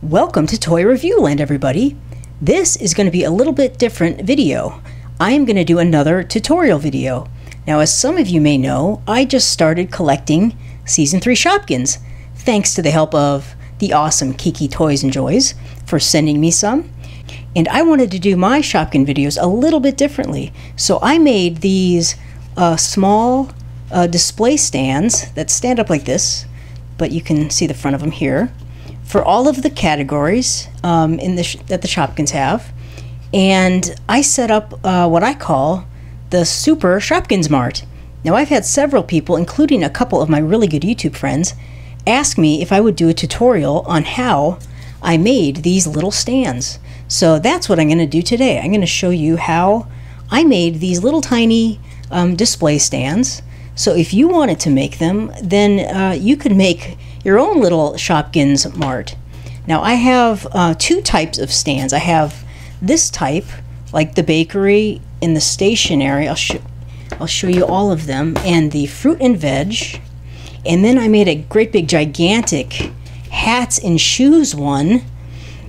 Welcome to Toy Review Land, everybody. This is going to be a little bit different video. I am going to do another tutorial video. Now, as some of you may know, I just started collecting Season 3 Shopkins, thanks to the help of the awesome Kiki Toys and Joys for sending me some. And I wanted to do my Shopkin videos a little bit differently. So I made these small display stands that stand up like this, but you can see the front of them here, for all of the categories that the Shopkins have. And I set up what I call the Super Shopkins Mart. Now, I've had several people, including a couple of my really good YouTube friends, ask me if I would do a tutorial on how I made these little stands. So that's what I'm going to do today. I'm going to show you how I made these little tiny display stands. So if you wanted to make them, then you could make your own little Shopkins Mart. Now, I have two types of stands. I have this type, like the bakery and the stationery. I'll show you all of them, and the fruit and veg. And then I made a great big gigantic hats and shoes one.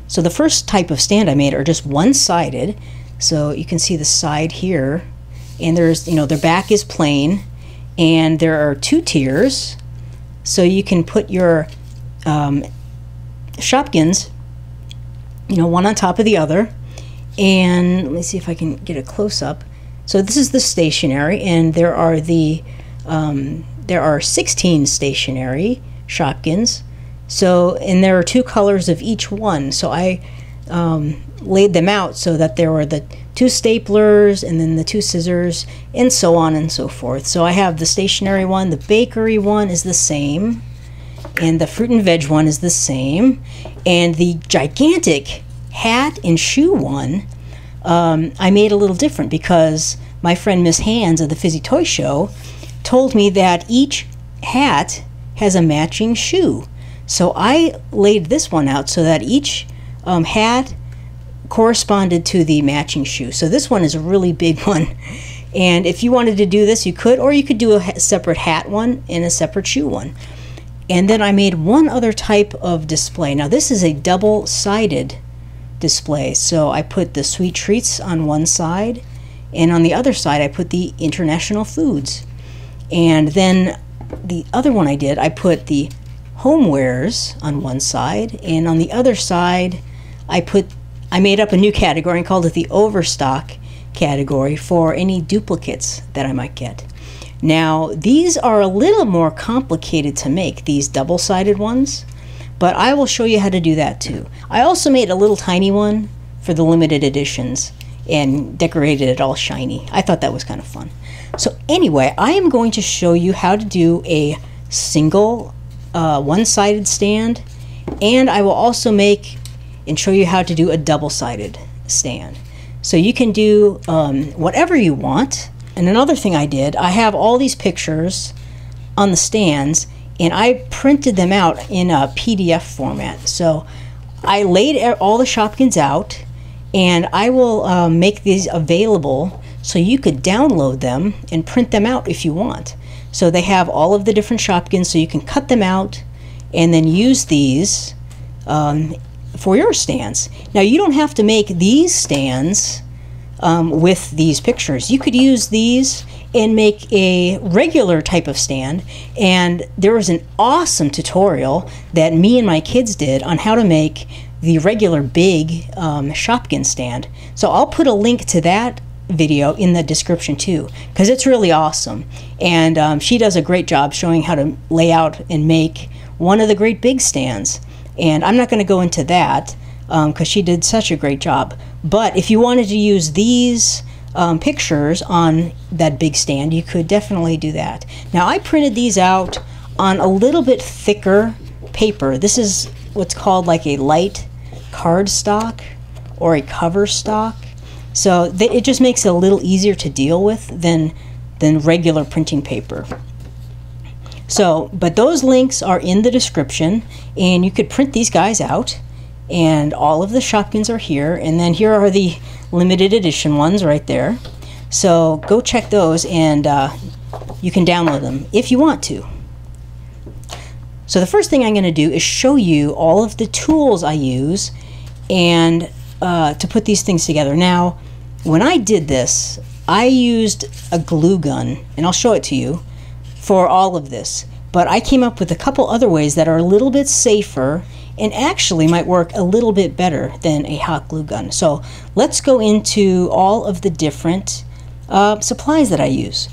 So the first type of stand I made are just one-sided. So you can see the side here, and there's, their back is plain, and there are two tiers. So you can put your Shopkins, one on top of the other. And let me see if I can get a close-up. So this is the stationery, and there are 16 stationery Shopkins. So, and there are two colors of each one. So I laid them out so that there were the two staplers and then the two scissors and so on and so forth. So I have the stationery one, the bakery one is the same, and the fruit and veg one is the same, and the gigantic hat and shoe one I made a little different because my friend Miss Hands of the Fizzy Toy Show told me that each hat has a matching shoe. So I laid this one out so that each hat corresponded to the matching shoe. So this one is a really big one. And if you wanted to do this, you could, or you could do a separate hat one and a separate shoe one. And then I made one other type of display. Now, this is a double-sided display. So I put the sweet treats on one side, and on the other side I put the international foods. And then the other one I put the homewares on one side, and on the other side I made up a new category and called it the overstock category for any duplicates that I might get. Now, these are a little more complicated to make, these double-sided ones, but I will show you how to do that too. I also made a little tiny one for the limited editions and decorated it all shiny. I thought that was kind of fun. So anyway, I am going to show you how to do a single one-sided stand, and I will also make and show you how to do a double-sided stand. So you can do whatever you want. And another thing I did, I have all these pictures on the stands, and I printed them out in a PDF format. So I laid all the Shopkins out, and I will make these available so you could download them and print them out if you want. So they have all of the different Shopkins, so you can cut them out and then use these for your stands. Now, you don't have to make these stands with these pictures. You could use these and make a regular type of stand. And there was an awesome tutorial that me and my kids did on how to make the regular big Shopkin stand. So I'll put a link to that video in the description too, because it's really awesome. And she does a great job showing how to lay out and make one of the great big stands. And I'm not going to go into that because she did such a great job. But if you wanted to use these pictures on that big stand, you could definitely do that. Now, I printed these out on a little bit thicker paper. This is what's called like a light cardstock or a cover stock. So it just makes it a little easier to deal with than regular printing paper. So, but those links are in the description, and you could print these guys out, and all of the Shopkins are here, and then here are the limited edition ones right there. So go check those, and you can download them if you want to. So the first thing I'm going to do is show you all of the tools I use and to put these things together. Now, when I did this, I used a glue gun, and I'll show it to you, for all of this. But I came up with a couple other ways that are a little bit safer and actually might work a little bit better than a hot glue gun. So let's go into all of the different supplies that I use.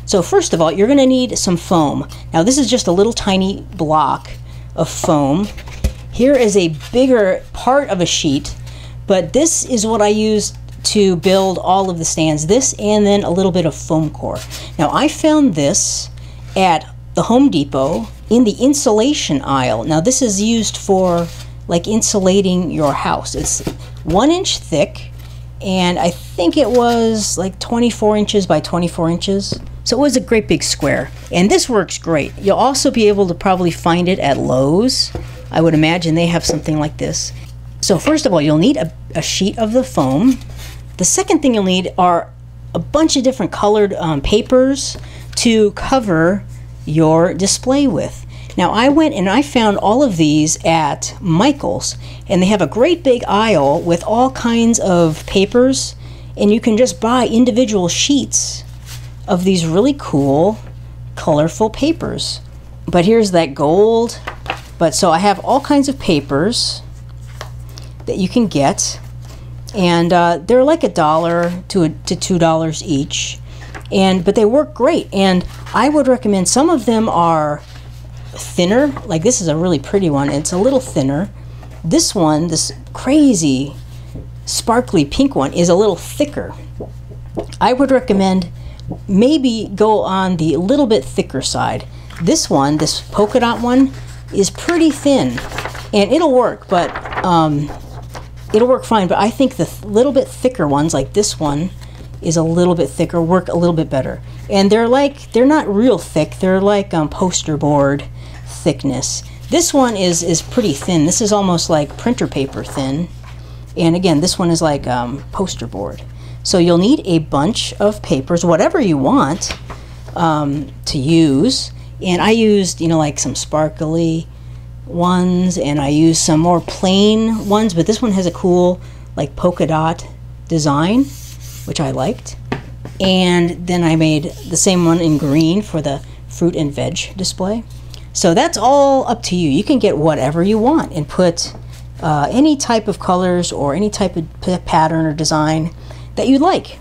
So first of all, you're going to need some foam. Now this is just a little tiny block of foam. Here is a bigger part of a sheet, but this is what I use to build all of the stands. This and then a little bit of foam core. Now I found this at the Home Depot in the insulation aisle. Now this is used for like insulating your house. It's 1 inch thick, and I think it was like 24 inches by 24 inches. So it was a great big square, and this works great. You'll also be able to probably find it at Lowe's. I would imagine they have something like this. So first of all, you'll need a sheet of the foam. The second thing you'll need are a bunch of different colored papers to cover your display with. Now I went and I found all of these at Michael's, and they have a great big aisle with all kinds of papers, and you can just buy individual sheets of these really cool, colorful papers. But here's that gold. But so I have all kinds of papers that you can get, and they're like $1 to $2 each, but they work great. And I would recommend, some of them are thinner, like this is a really pretty one. It's a little thinner. This one, this crazy sparkly pink one, is a little thicker. I would recommend maybe go on the little bit thicker side. This one, this polka dot one, is pretty thin, and it'll work, but it'll work fine. But I think the little bit thicker ones, like this one is a little bit thicker, work a little bit better. And they're not real thick, they're like poster board thickness. This one is pretty thin. This is almost like printer paper thin, and again, this one is like poster board. So you'll need a bunch of papers, whatever you want to use. And I used, like some sparkly ones, and I used some more plain ones, but this one has a cool like polka dot design, which I liked. And then I made the same one in green for the fruit and veg display. So that's all up to you. You can get whatever you want and put any type of colors or any type of pattern or design that you like.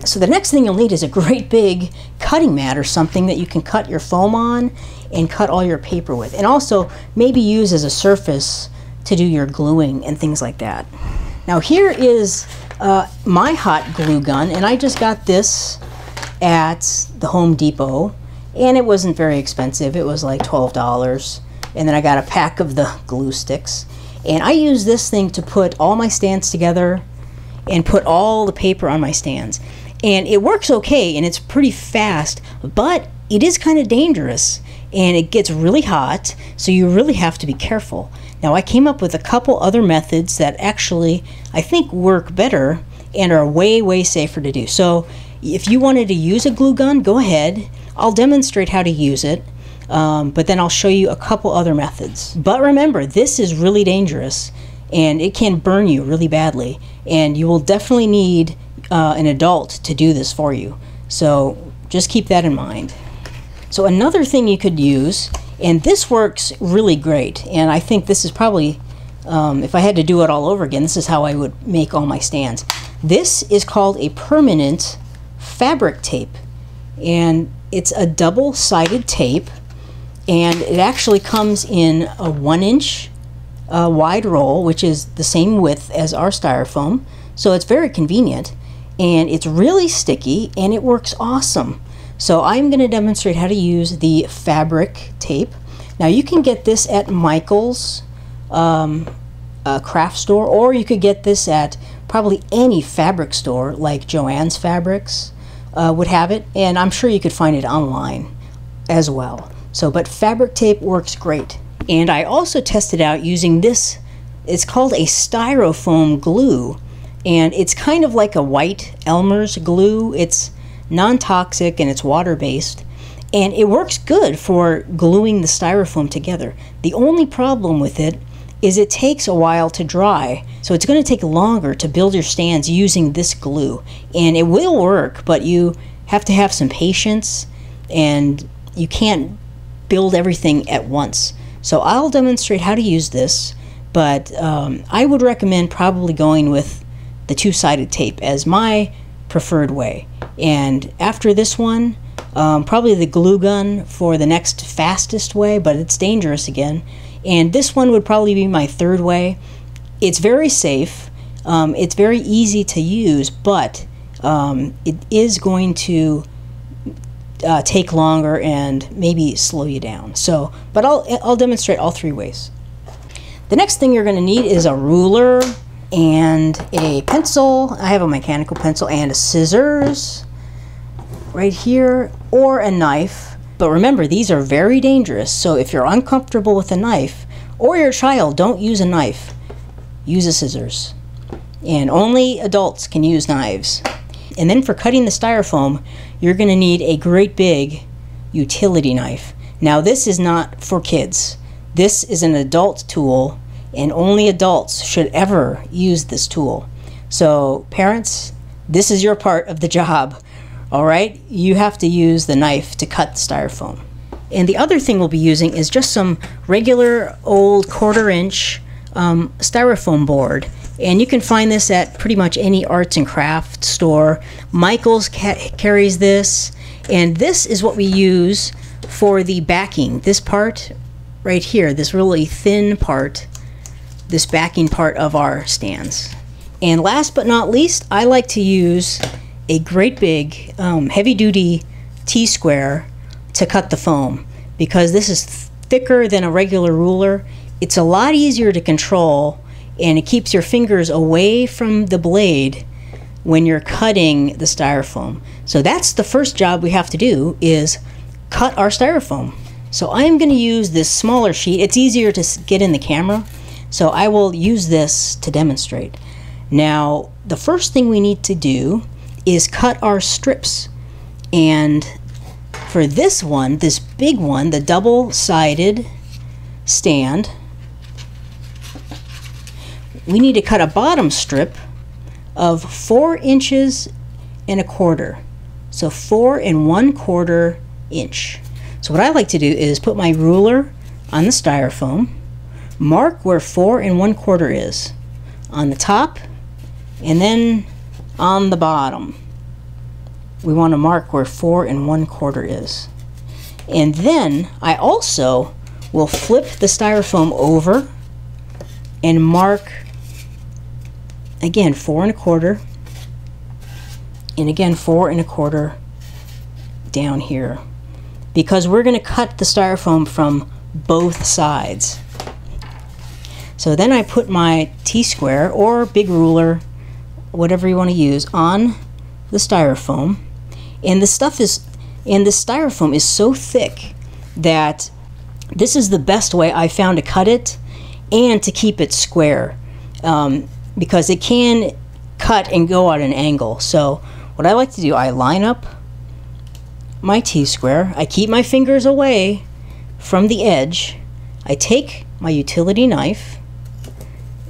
So the next thing you'll need is a great big cutting mat or something that you can cut your foam on and cut all your paper with, and also maybe use as a surface to do your gluing and things like that. Now here is my hot glue gun, and I just got this at the Home Depot, and it wasn't very expensive. It was like $12, and then I got a pack of the glue sticks, and I use this thing to put all my stands together and put all the paper on my stands. And it works okay, and it's pretty fast, but it is kind of dangerous, and it gets really hot, so you really have to be careful. Now I came up with a couple other methods that actually I think work better and are way safer to do. So if you wanted to use a glue gun, go ahead. I'll demonstrate how to use it, but then I'll show you a couple other methods. But remember, this is really dangerous, and it can burn you really badly, and you will definitely need an adult to do this for you. So just keep that in mind. So another thing you could use, and this works really great, and I think this is probably, if I had to do it all over again, this is how I would make all my stands. This is called a permanent fabric tape, and it's a double-sided tape, and it actually comes in a 1 inch wide roll, which is the same width as our styrofoam, so it's very convenient, and it's really sticky, and it works awesome. So I'm going to demonstrate how to use the fabric tape. Now you can get this at Michael's craft store, or you could get this at probably any fabric store, like Joann's Fabrics would have it, and I'm sure you could find it online as well. So, but fabric tape works great. And I also tested out using this, it's called a styrofoam glue, and it's kind of like a white Elmer's glue. It's non-toxic and it's water-based, And it works good for gluing the styrofoam together. The only problem with it is it takes a while to dry. So it's going to take longer to build your stands using this glue. And it will work, but you have to have some patience, and you can't build everything at once. So I'll demonstrate how to use this, but I would recommend probably going with the two-sided tape as my preferred way. And after this one, probably the glue gun for the next fastest way, but it's dangerous again. And this one would probably be my third way. It's very safe. It's very easy to use, but it is going to take longer and maybe slow you down. So, but I'll demonstrate all three ways. The next thing you're going to need is a ruler and a pencil. I have a mechanical pencil and a scissors right here, or a knife. But remember, these are very dangerous. So if you're uncomfortable with a knife, or your child, don't use a knife. Use a scissors. And only adults can use knives. And then for cutting the styrofoam, you're going to need a great big utility knife. Now this is not for kids. This is an adult tool, and only adults should ever use this tool. So parents, this is your part of the job. All right, you have to use the knife to cut the styrofoam. And the other thing we'll be using is just some regular old 1/4-inch styrofoam board. And you can find this at pretty much any arts and crafts store. Michael's carries this. And this is what we use for the backing. This part right here, this really thin part, this backing part of our stands. And last but not least, I like to use a great big heavy-duty T-square to cut the foam, because this is thicker than a regular ruler. It's a lot easier to control, and it keeps your fingers away from the blade when you're cutting the styrofoam. So that's the first job we have to do, is cut our styrofoam. So I'm going to use this smaller sheet. It's easier to get in the camera, so I will use this to demonstrate. Now, the first thing we need to do is cut our strips. And for this one, this big one, the double-sided stand, we need to cut a bottom strip of 4 inches and a quarter. So 4 1/4 inch. So what I like to do is put my ruler on the styrofoam, mark where 4 1/4 is on the top, and then on the bottom we want to mark where 4 1/4 is. And then I also will flip the styrofoam over and mark again 4 1/4, and again 4 1/4 down here, because we're going to cut the styrofoam from both sides. So then I put my T-square or big ruler, whatever you want to use, on the styrofoam. And the styrofoam is so thick that this is the best way I found to cut it and to keep it square, because it can cut and go at an angle. So what I like to do, I line up my T-square, I keep my fingers away from the edge, I take my utility knife,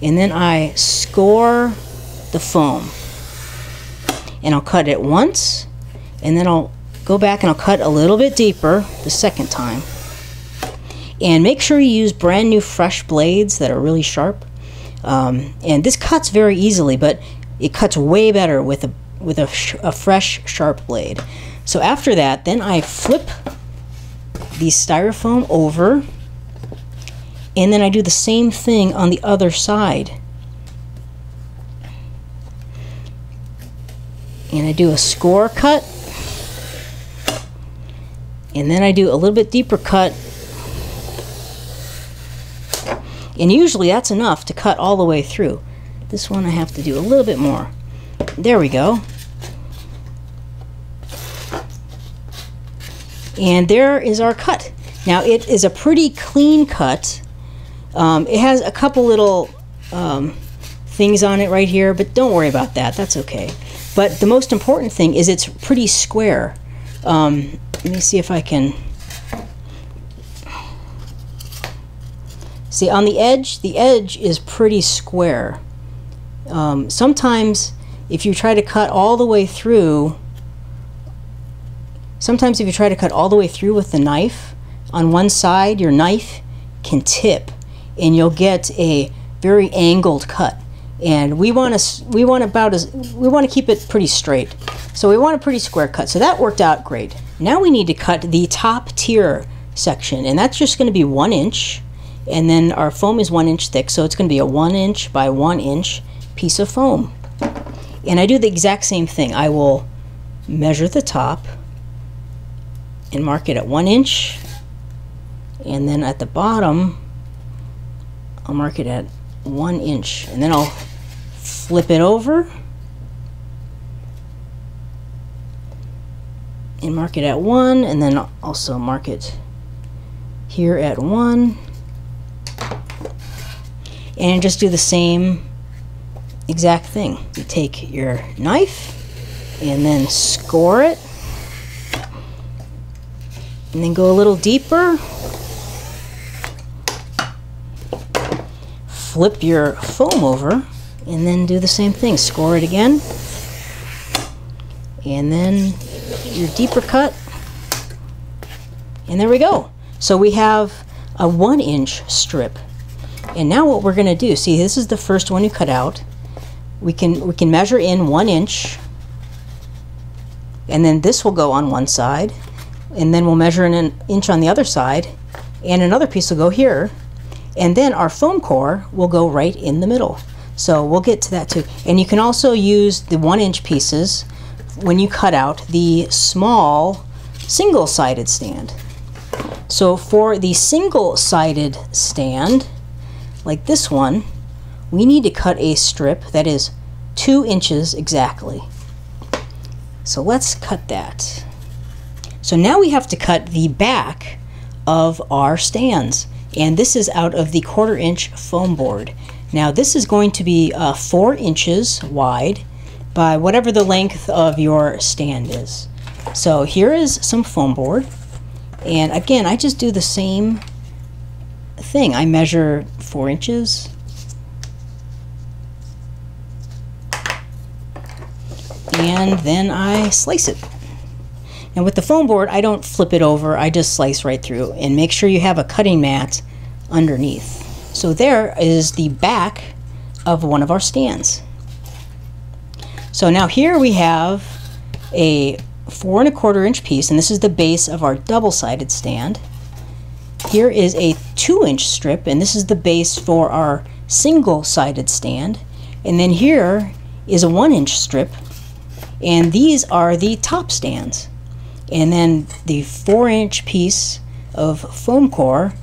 and then I score the foam. And I'll cut it once, and then I'll go back and I'll cut a little bit deeper the second time. And make sure you use brand new fresh blades that are really sharp. And this cuts very easily, but it cuts way better with a fresh, sharp blade. So after that, then I flip the styrofoam over, and then I do the same thing on the other side. And I do a score cut, and then I do a little bit deeper cut, and usually that's enough to cut all the way through. This one I have to do a little bit more. There we go. And there is our cut. Now it is a pretty clean cut. It has a couple little things on it right here, but don't worry about that. That's okay. But the most important thing is it's pretty square. let me see if I can see on the edge is pretty square. Sometimes if you try to cut all the way through with the knife, on one side your knife can tip and you'll get a very angled cut. And we want to keep it pretty straight. So we want a pretty square cut. So that worked out great. Now we need to cut the top tier section, and that's just going to be 1 inch. And then our foam is 1 inch thick, so it's going to be a 1 inch by 1 inch piece of foam. And I do the exact same thing. I will measure the top and mark it at 1 inch, and then at the bottom I'll mark it at 1 inch, and then I'll flip it over and mark it at 1, and then also mark it here at 1, and just do the same exact thing. You take your knife and then score it, and then go a little deeper, flip your foam over, and then do the same thing. Score it again, and then your deeper cut, and there we go. So we have a 1 inch strip. And now what we're going to do, see, this is the first one you cut out. We can measure in 1 inch, and then this will go on one side, and then we'll measure in an inch on the other side, and another piece will go here, and then our foam core will go right in the middle. So we'll get to that too. And you can also use the 1 inch pieces when you cut out the small single-sided stand. So for the single-sided stand, like this one, we need to cut a strip that is 2 inches exactly. So let's cut that. So now we have to cut the back of our stands, and this is out of the 1/4 inch foam board. Now this is going to be 4 inches wide by whatever the length of your stand is. So here is some foam board, and again I just do the same thing. I measure 4 inches, and then I slice it. Now with the foam board, I don't flip it over, I just slice right through, and make sure you have a cutting mat underneath. So there is the back of one of our stands. So now here we have a 4 1/4 inch piece, and this is the base of our double-sided stand. Here is a 2 inch strip, and this is the base for our single-sided stand. And then here is a 1 inch strip, and these are the top stands. And then the 4 inch piece of foam core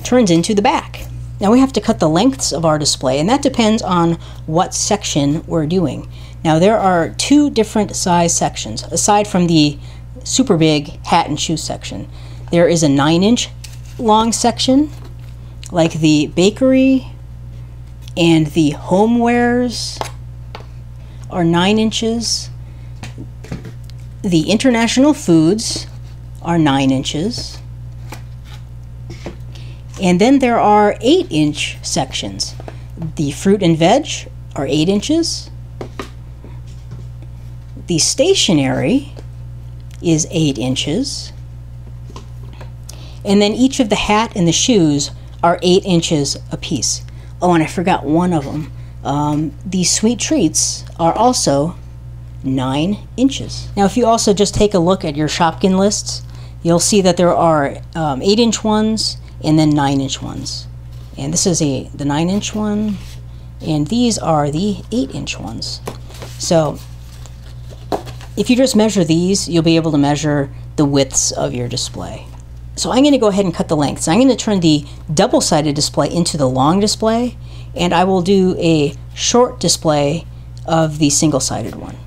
turns into the back. Now we have to cut the lengths of our display, and that depends on what section we're doing. Now there are 2 different size sections, aside from the super big hat and shoe section. There is a 9 inch long section, like the bakery and the homewares are 9 inches. The international foods are 9 inches. And then there are 8 inch sections. The fruit and veg are 8 inches. The stationery is 8 inches. And then each of the hat and the shoes are 8 inches apiece. Oh, and I forgot one of them. The sweet treats are also 9 inches. Now if you also just take a look at your Shopkins lists, you'll see that there are 8 inch ones and then 9 inch ones. And this is the 9 inch one, and these are the 8 inch ones. So if you just measure these, you'll be able to measure the widths of your display. So I'm going to go ahead and cut the lengths. I'm going to turn the double-sided display into the long display, and I will do a short display of the single-sided one.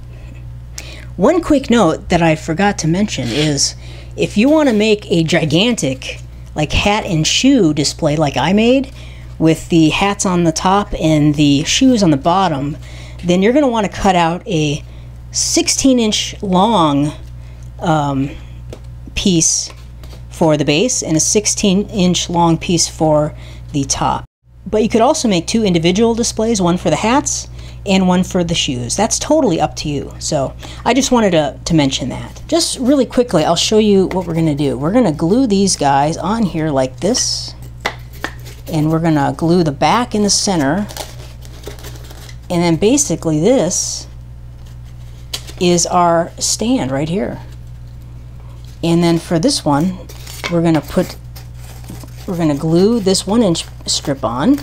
One quick note that I forgot to mention is if you want to make a gigantic like hat and shoe display like I made, with the hats on the top and the shoes on the bottom, then you're going to want to cut out a 16 inch long piece for the base and a 16-inch long piece for the top. But you could also make 2 individual displays, one for the hats and one for the shoes. That's totally up to you. So I just wanted to mention that. Just really quickly, I'll show you what we're going to do. We're going to glue these guys on here like this, and we're going to glue the back in the center, and then basically this is our stand right here. And then for this one, we're going to glue this 1-inch strip on,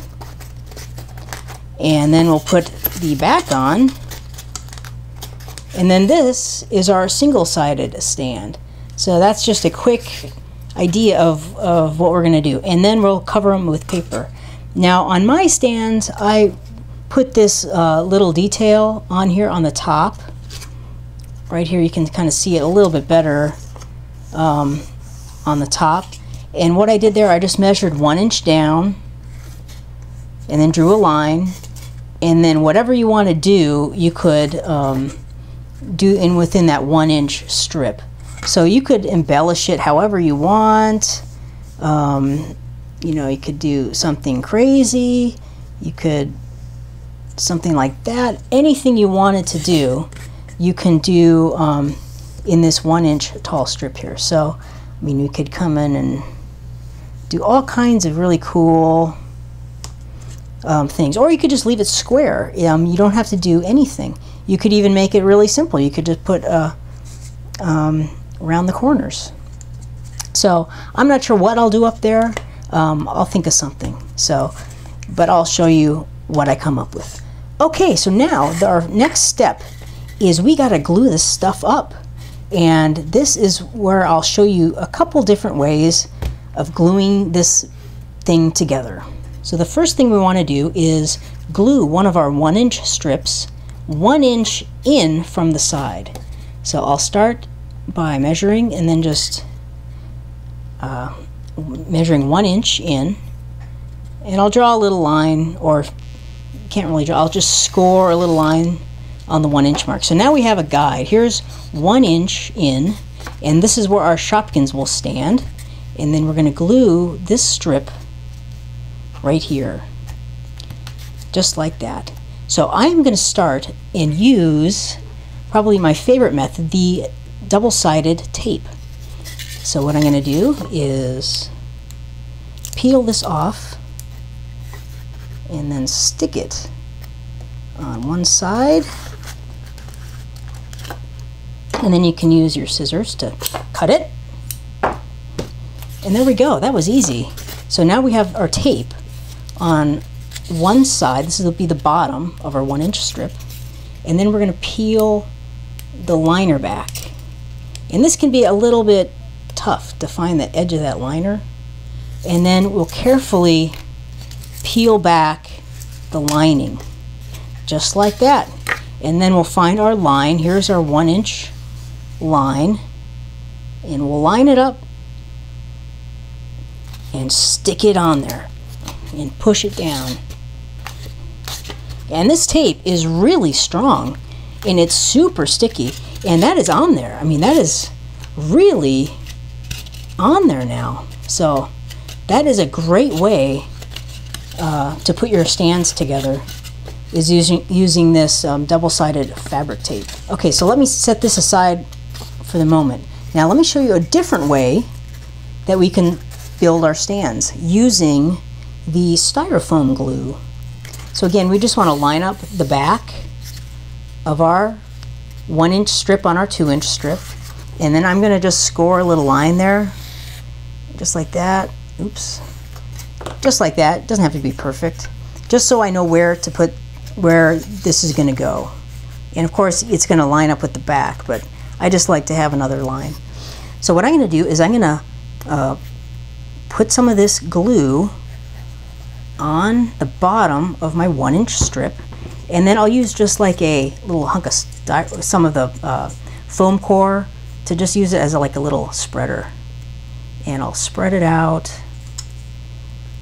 and then we'll put the back on, and then this is our single-sided stand. So that's just a quick idea of what we're going to do, and then we'll cover them with paper. Now on my stands, I put this little detail on here on the top. Right here you can kind of see it a little bit better on the top. And what I did there, I just measured 1 inch down and then drew a line, and then whatever you want to do, you could do within that 1-inch strip. So you could embellish it however you want. You know, you could do something crazy, you could something like that. Anything you wanted to do, you can do in this 1-inch tall strip here. So I mean, we could come in and do all kinds of really cool things, or you could just leave it square. You don't have to do anything. You could even make it really simple. You could just put around the corners. So I'm not sure what I'll do up there. I'll think of something. So, but I'll show you what I come up with. Okay, so now our next step is we got to glue this stuff up, and this is where I'll show you a couple different ways of gluing this thing together. So the first thing we want to do is glue one of our 1-inch strips 1 inch in from the side. So I'll start by measuring and then just measuring 1 inch in, and I'll draw a little line, or can't really draw, I'll just score a little line on the 1 inch mark. So now we have a guide. Here's 1 inch in, and this is where our Shopkins will stand, and then we're going to glue this strip right here, just like that. So I'm going to start and use probably my favorite method, the double-sided tape. So what I'm going to do is peel this off and then stick it on one side, and then you can use your scissors to cut it, and there we go. That was easy. So now we have our tape on one side. This will be the bottom of our 1 inch strip, and then we're going to peel the liner back, and this can be a little bit tough to find the edge of that liner, and then we'll carefully peel back the lining just like that, and then we'll find our line. Here's our 1 inch line, and we'll line it up and stick it on there and push it down. And this tape is really strong and it's super sticky, and that is on there. I mean, that is really on there now. So that is a great way to put your stands together, is using this double-sided fabric tape. Okay, so let me set this aside for the moment. Now let me show you a different way that we can build our stands using the styrofoam glue. So again, we just want to line up the back of our 1 inch strip on our 2 inch strip, and then I'm going to just score a little line there, just like that. Oops. Just like that. It doesn't have to be perfect, just so I know where to put, where this is going to go. And of course it's going to line up with the back, but I just like to have another line. So what I'm going to do is I'm going to put some of this glue on the bottom of my 1 inch strip, and then I'll use just like a little hunk of some of the foam core to just use it as like a little spreader, and I'll spread it out.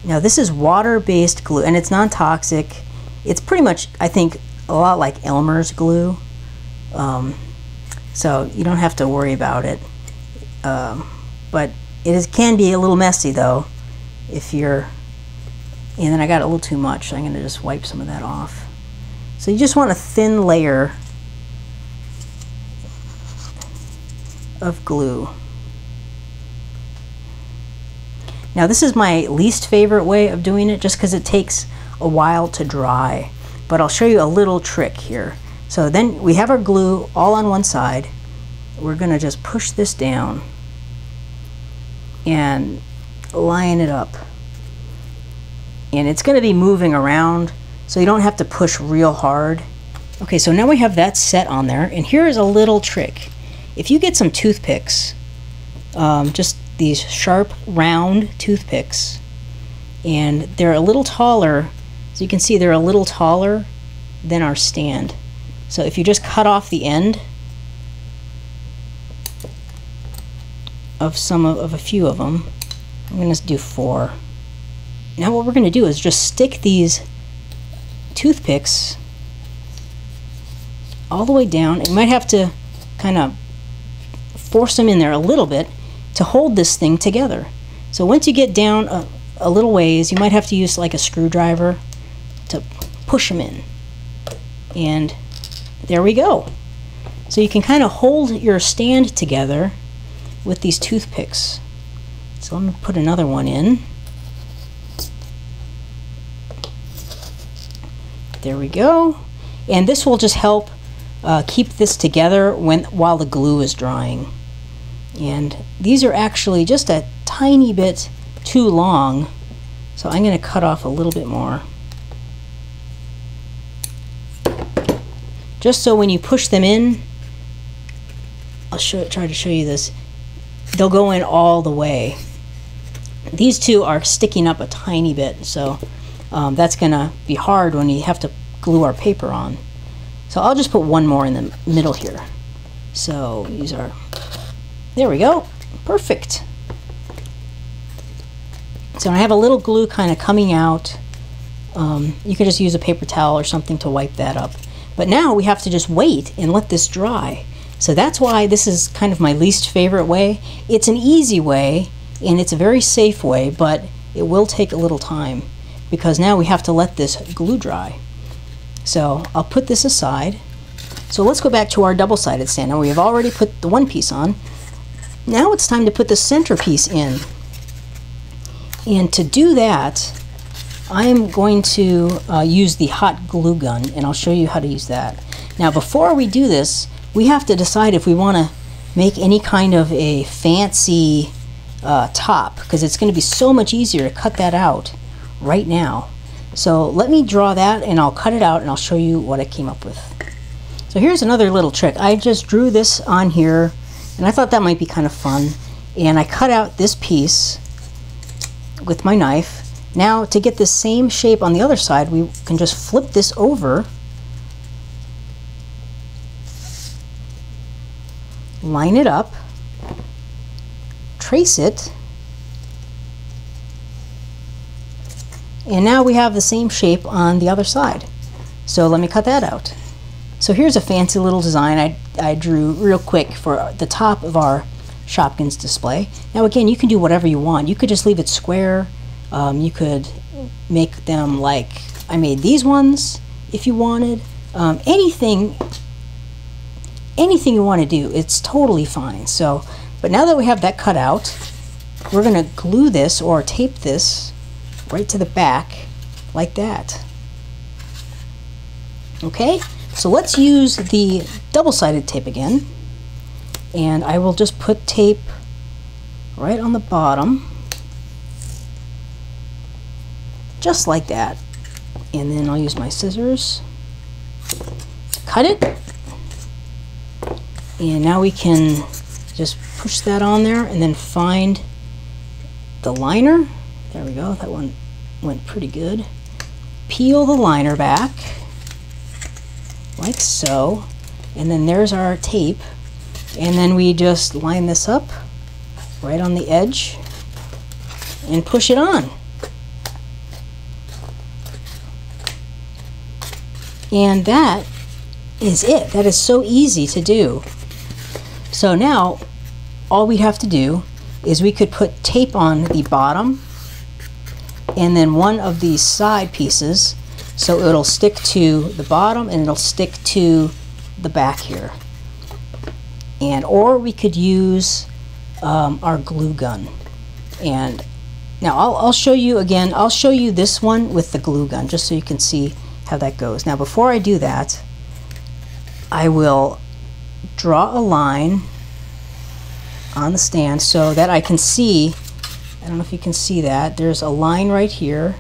Now this is water-based glue, and it's non-toxic. It's pretty much, I think, a lot like Elmer's glue, so you don't have to worry about it. but can be a little messy though if you're, and then I got a little too much, so I'm going to just wipe some of that off. So you just want a thin layer of glue. Now this is my least favorite way of doing it just because it takes a while to dry, but I'll show you a little trick here. So then we have our glue all on one side. We're going to just push this down and line it up, and it's going to be moving around, so you don't have to push real hard. Okay, so now we have that set on there, and here's a little trick. If you get some toothpicks, just these sharp round toothpicks, and they're a little taller, so you can see they're a little taller than our stand. So if you just cut off the end of a few of them, I'm going to do 4. Now what we're going to do is just stick these toothpicks all the way down. You might have to kind of force them in there a little bit to hold this thing together. So once you get down a little ways, you might have to use like a screwdriver to push them in. And there we go. So you can kind of hold your stand together with these toothpicks. So I'm going to put another one in. There we go. And this will just help keep this together while the glue is drying. And these are actually just a tiny bit too long, so I'm going to cut off a little bit more. Just so when you push them in, I'll try to show you this, they'll go in all the way. These two are sticking up a tiny bit, so that's going to be hard when you have to glue our paper on. So I'll just put one more in the middle here. So use our, there we go, perfect. So I have a little glue kind of coming out. You could just use a paper towel or something to wipe that up. But now we have to just wait and let this dry. So that's why this is kind of my least favorite way. It's an easy way and it's a very safe way, but it will take a little time because now we have to let this glue dry. So I'll put this aside. So let's go back to our double-sided stand. Now we have already put the one piece on. Now it's time to put the centerpiece in. And to do that, I am going to use the hot glue gun, and I'll show you how to use that. Now before we do this, we have to decide if we want to make any kind of a fancy top, because it's going to be so much easier to cut that out right now. So let me draw that and I'll cut it out and I'll show you what I came up with. So here's another little trick. I just drew this on here and I thought that might be kind of fun, and I cut out this piece with my knife. Now to get the same shape on the other side, we can just flip this over, line it up, trace it, and now we have the same shape on the other side. So let me cut that out. So here's a fancy little design I drew real quick for the top of our Shopkins display. Now again, you can do whatever you want. You could just leave it square. You could make them like I made these ones if you wanted. Anything you want to do, it's totally fine. So, but now that we have that cut out, we're going to glue this or tape this right to the back like that. Okay, so let's use the double-sided tape again, and I will just put tape right on the bottom just like that, and then I'll use my scissors, cut it, and now we can just push that on there and then find the liner. There we go, that one went pretty good. Peel the liner back like so, and then there's our tape, and then we just line this up right on the edge and push it on. And that is it. That is so easy to do. So now all we have to do is we could put tape on the bottom and then one of these side pieces, so it'll stick to the bottom and it'll stick to the back here. And or we could use our glue gun. And now I'll show you again. I'll show you this one with the glue gun just so you can see how that goes. Now before I do that, I will draw a line on the stand so that I can see. I don't know if you can see that. There's a line right here.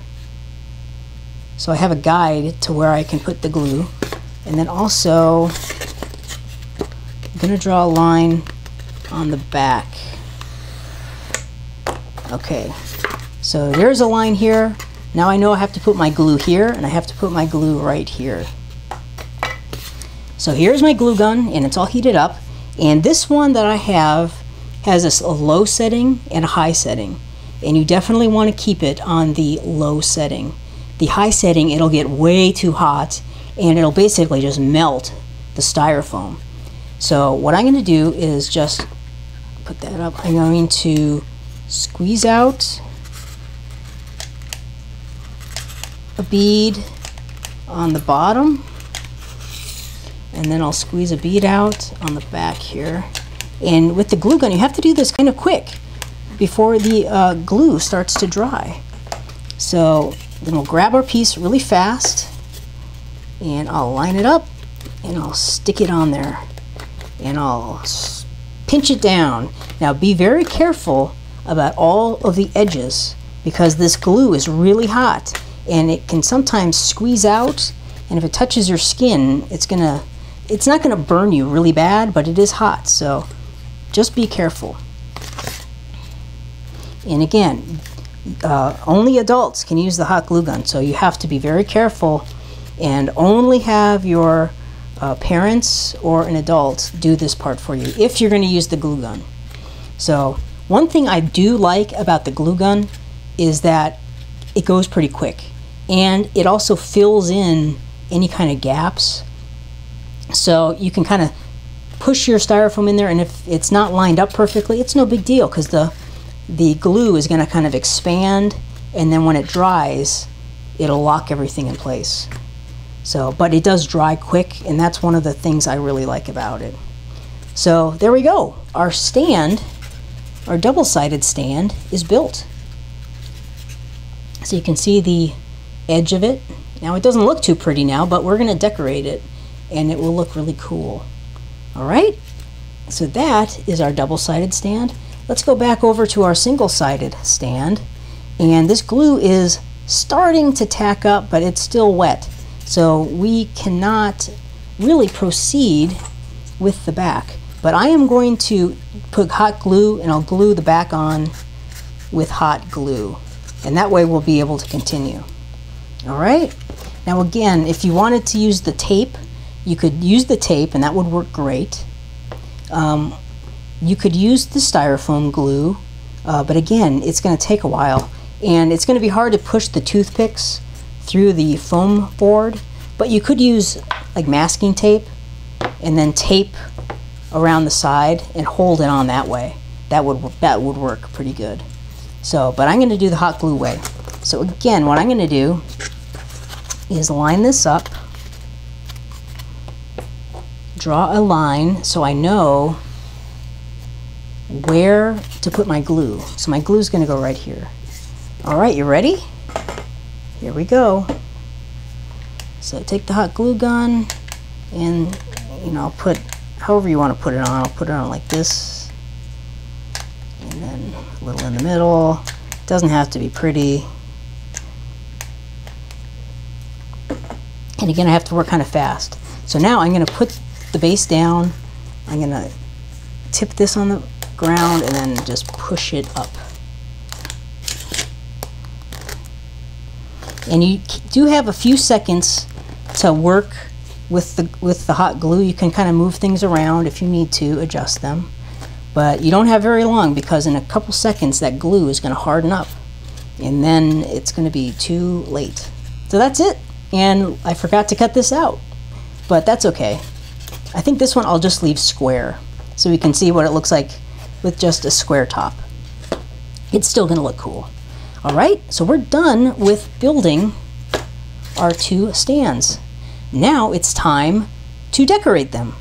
So I have a guide to where I can put the glue. And then also I'm going to draw a line on the back. Okay, so there's a line here. Now I know I have to put my glue here and I have to put my glue right here. So here's my glue gun and it's all heated up. And this one that I have has a low setting and a high setting. And you definitely want to keep it on the low setting. The high setting, it'll get way too hot and it'll basically just melt the styrofoam. So what I'm going to do is just put that up. I'm going to squeeze out a bead on the bottom, and then I'll squeeze a bead out on the back here. And with the glue gun, you have to do this kind of quick before the glue starts to dry. So then we'll grab our piece really fast and I'll line it up and I'll stick it on there and I'll pinch it down. Now be very careful about all of the edges because this glue is really hot and it can sometimes squeeze out, and if it touches your skin it's not gonna burn you really bad, but it is hot, so just be careful. And again, only adults can use the hot glue gun, so you have to be very careful and only have your parents or an adult do this part for you if you're going to use the glue gun. So one thing I do like about the glue gun is that it goes pretty quick and it also fills in any kind of gaps. So you can kind of push your styrofoam in there, and if it's not lined up perfectly, it's no big deal because the glue is going to kind of expand, and then when it dries it'll lock everything in place. So, but it does dry quick, and that's one of the things I really like about it. So there we go. Our stand, our double-sided stand, is built. So you can see the edge of it. Now it doesn't look too pretty now, but we're going to decorate it and it will look really cool. All right, so that is our double-sided stand. Let's go back over to our single-sided stand, and this glue is starting to tack up, but it's still wet. So we cannot really proceed with the back. But I am going to put hot glue and I'll glue the back on with hot glue. And that way we'll be able to continue. All right. Now again, if you wanted to use the tape, you could use the tape and that would work great. You could use the styrofoam glue, but again, it's going to take a while. And it's going to be hard to push the toothpicks through the foam board, but you could use like masking tape and then tape around the side and hold it on that way. That would work pretty good. So, but I'm going to do the hot glue way. So again, what I'm going to do is line this up, draw a line so I know where to put my glue. So my glue is going to go right here. All right, you ready? Here we go. So take the hot glue gun and, you know, put however you want to put it on. I'll put it on like this, and then a little in the middle. It doesn't have to be pretty. And again, I have to work kind of fast. So now I'm going to put the base down. I'm going to tip this on the ground and then just push it up. And you do have a few seconds to work with the hot glue. You can kind of move things around if you need to adjust them, but you don't have very long because in a couple seconds that glue is going to harden up and then it's going to be too late. So that's it. And I forgot to cut this out, but that's okay. I think this one I'll just leave square so we can see what it looks like with just a square top. it's still going to look cool. All right, so we're done with building our two stands. Now it's time to decorate them.